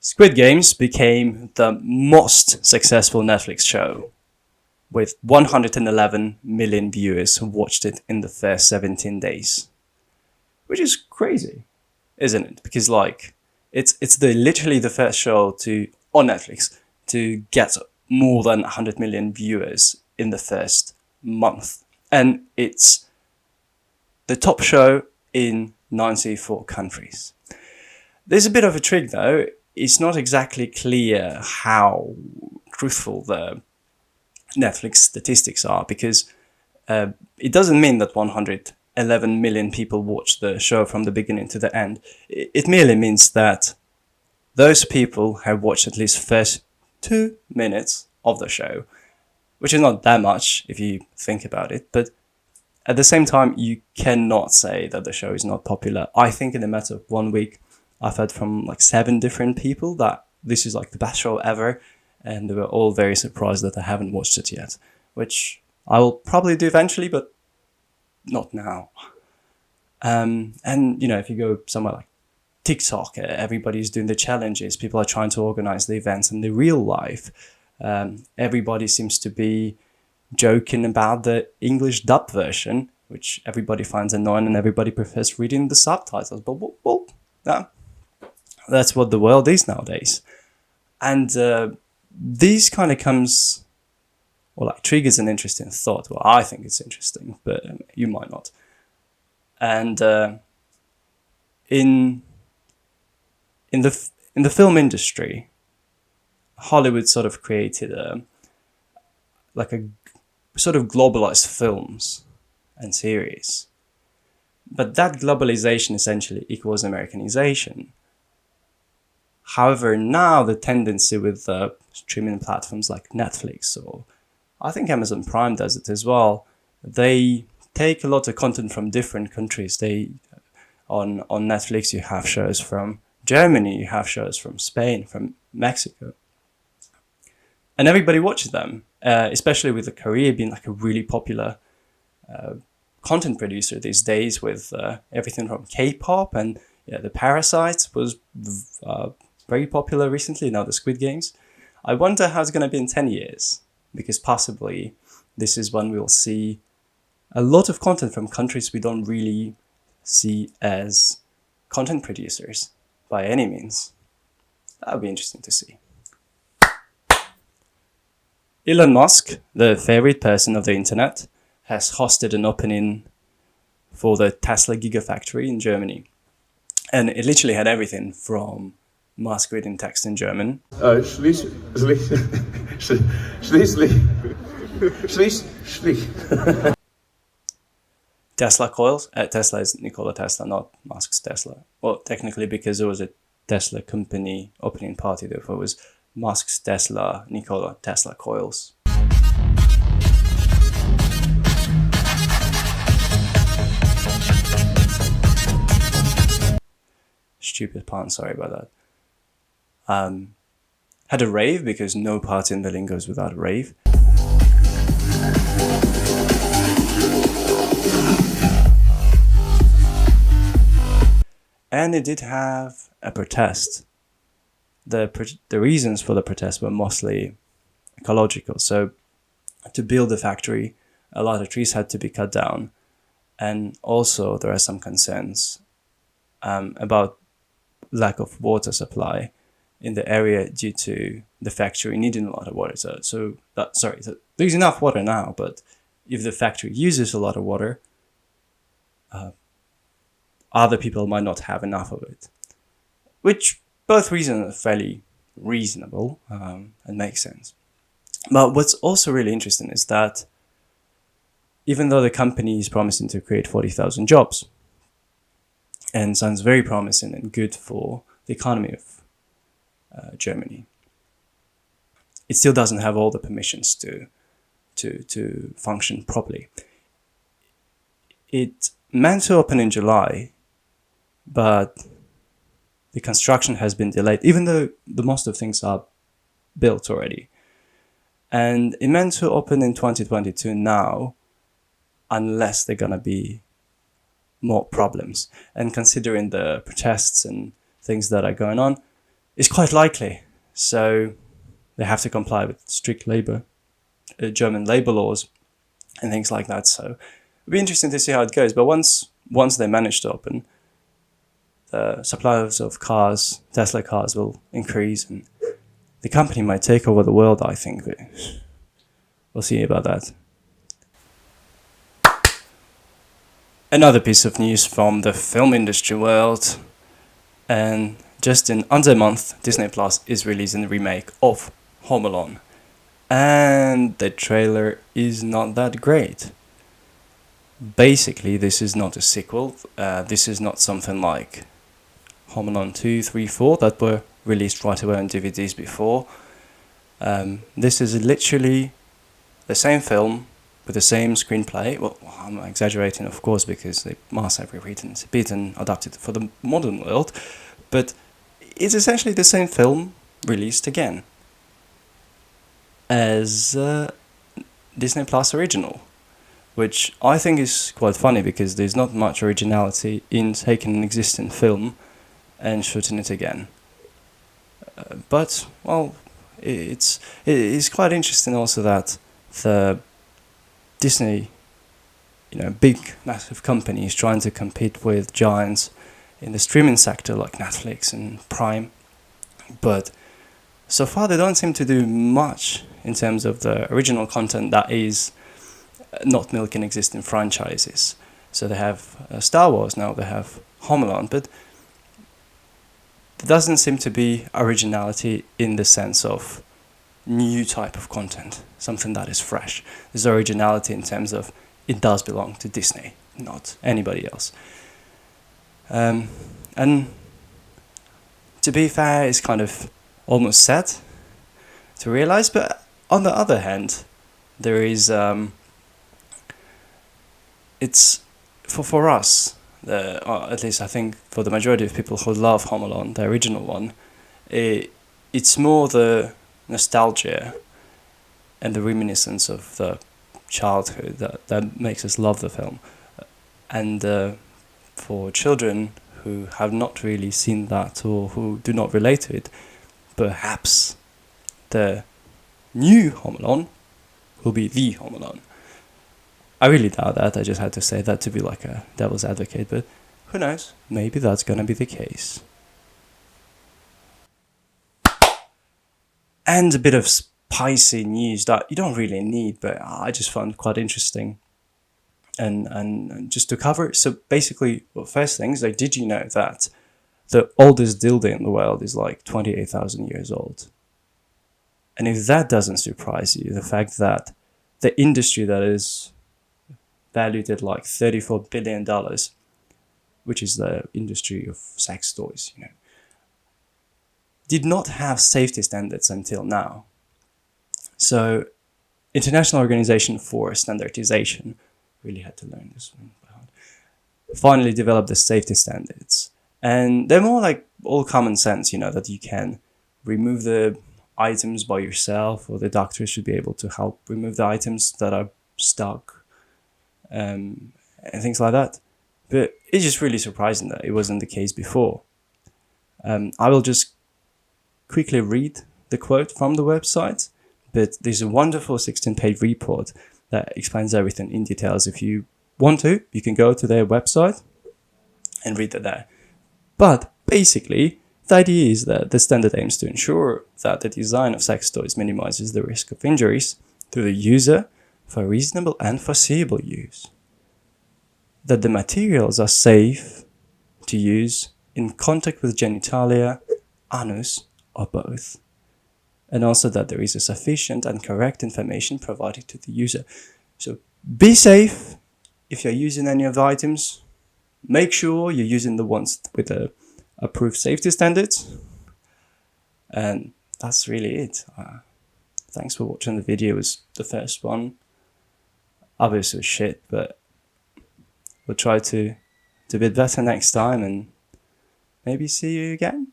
Squid Games became the most successful Netflix show, with 111 million viewers who watched it in the first 17 days. Which is crazy, isn't it? Because it's literally the first show on Netflix to get more than 100 million viewers in the first month. And it's the top show in 94 countries. There's a bit of a trick though. It's not exactly clear how truthful the Netflix statistics are, because it doesn't mean that 111 million people watched the show from the beginning to the end. It merely means that those people have watched at least first 2 minutes of the show, which is not that much if you think about it. But at the same time, you cannot say that the show is not popular. I think in a matter of 1 week, I've heard from 7 different people that this is the best show ever, and they were all very surprised that I haven't watched it yet, which I will probably do eventually, but not now. And if you go somewhere like TikTok, everybody's doing the challenges, people are trying to organize the events, and the real life, everybody seems to be joking about the English dub version, which everybody finds annoying and everybody prefers reading the subtitles. But well, that's what the world is nowadays. And this kind of triggers an interesting thought. Well, I think it's interesting, but you might not. And in the film industry, Hollywood sort of created a sort of globalized films and series. But that globalization essentially equals Americanization. However, now the tendency with streaming platforms like Netflix, or I think Amazon Prime does it as well, they take a lot of content from different countries. On Netflix, you have shows from Germany, you have shows from Spain, from Mexico. And everybody watches them, especially with Korea being a really popular content producer these days, with everything from K-pop, and the Parasites was very popular recently, now the Squid Games. I wonder how it's going to be in 10 years, because possibly this is when we'll see a lot of content from countries we don't really see as content producers by any means. That would be interesting to see. Elon Musk, the favorite person of the internet, has hosted an opening for the Tesla Gigafactory in Germany. And it literally had everything from Musk reading text in German. Tesla Coils. Tesla is Nikola Tesla, not Musk's Tesla. Well, technically, because there was a Tesla company opening party, therefore it was Musk's Tesla, Nikola Tesla Coils. Stupid pun, sorry about that. Had a rave, because no party in Berlin goes without a rave. And it did have a protest. The reasons for the protest were mostly ecological. So to build the factory, a lot of trees had to be cut down. And also there are some concerns about lack of water supply in the area due to the factory needing a lot of water. So there's enough water now, but if the factory uses a lot of water, other people might not have enough of it. Which both reasons are fairly reasonable and make sense. But what's also really interesting is that even though the company is promising to create 40,000 jobs, and sounds very promising and good for the economy of Germany, it still doesn't have all the permissions to function properly. It meant to open in July, but the construction has been delayed, even though the most of things are built already. And it meant to open in 2022 now, unless they're gonna be more problems. And considering the protests and things that are going on, is quite likely. So they have to comply with strict German labor laws and things like that. So it'll be interesting to see how it goes. But once they manage to open, the suppliers of cars, Tesla cars, will increase, and the company might take over the world, I think. We'll see about that. Another piece of news from the film industry world, and just in under a month, Disney Plus is releasing the remake of Home Alone. And the trailer is not that great. Basically, this is not a sequel. This is not something like Home Alone 2, 3, 4 that were released right away on DVDs before. This is literally the same film with the same screenplay. Well, I'm exaggerating, of course, because they must have rewritten it a bit and adapted it for the modern world. But it's essentially the same film released again as Disney Plus original, which I think is quite funny because there's not much originality in taking an existing film and shooting it again. But, well, it's quite interesting also that the Disney, big, massive company is trying to compete with giants in the streaming sector like Netflix and Prime. But so far they don't seem to do much in terms of the original content that is not milking existing franchises. So they have Star Wars now, they have Home Alone, but there doesn't seem to be originality in the sense of new type of content, something that is fresh. There's originality in terms of it does belong to Disney, not anybody else. And to be fair, it's kind of almost sad to realize, but on the other hand, there is it's for us, at least I think for the majority of people who love Home Alone, the original one, it's more the nostalgia and the reminiscence of the childhood that makes us love the film. And for children who have not really seen that or who do not relate to it, perhaps the new Home Alone will be the Home Alone. I really doubt that. I just had to say that to be like a devil's advocate, but who knows? Maybe that's gonna be the case. And a bit of spicy news that you don't really need, but I just found quite interesting and just to cover. So basically, well, first things, like, did you know that the oldest dildo in the world is like 28,000 years old? And if that doesn't surprise you, the fact that the industry that is valued at like $34 billion, which is the industry of sex toys, did not have safety standards until now. So, International Organization for Standardization, really had to learn this one by heart, finally developed the safety standards. And they're more like all common sense, that you can remove the items by yourself, or the doctor should be able to help remove the items that are stuck, and things like that. But it's just really surprising that it wasn't the case before. I will just quickly read the quote from the website, but there's a wonderful 16-page report that explains everything in details. If you want to, you can go to their website and read it there. But basically, the idea is that the standard aims to ensure that the design of sex toys minimizes the risk of injuries to the user for reasonable and foreseeable use. That the materials are safe to use in contact with genitalia, anus, or both. And also that there is a sufficient and correct information provided to the user. So be safe if you're using any of the items. Make sure you're using the ones with the approved safety standards. And that's really it. Thanks for watching the video. It was the first one. Obviously it was shit, but we'll try to do a bit better next time and maybe see you again.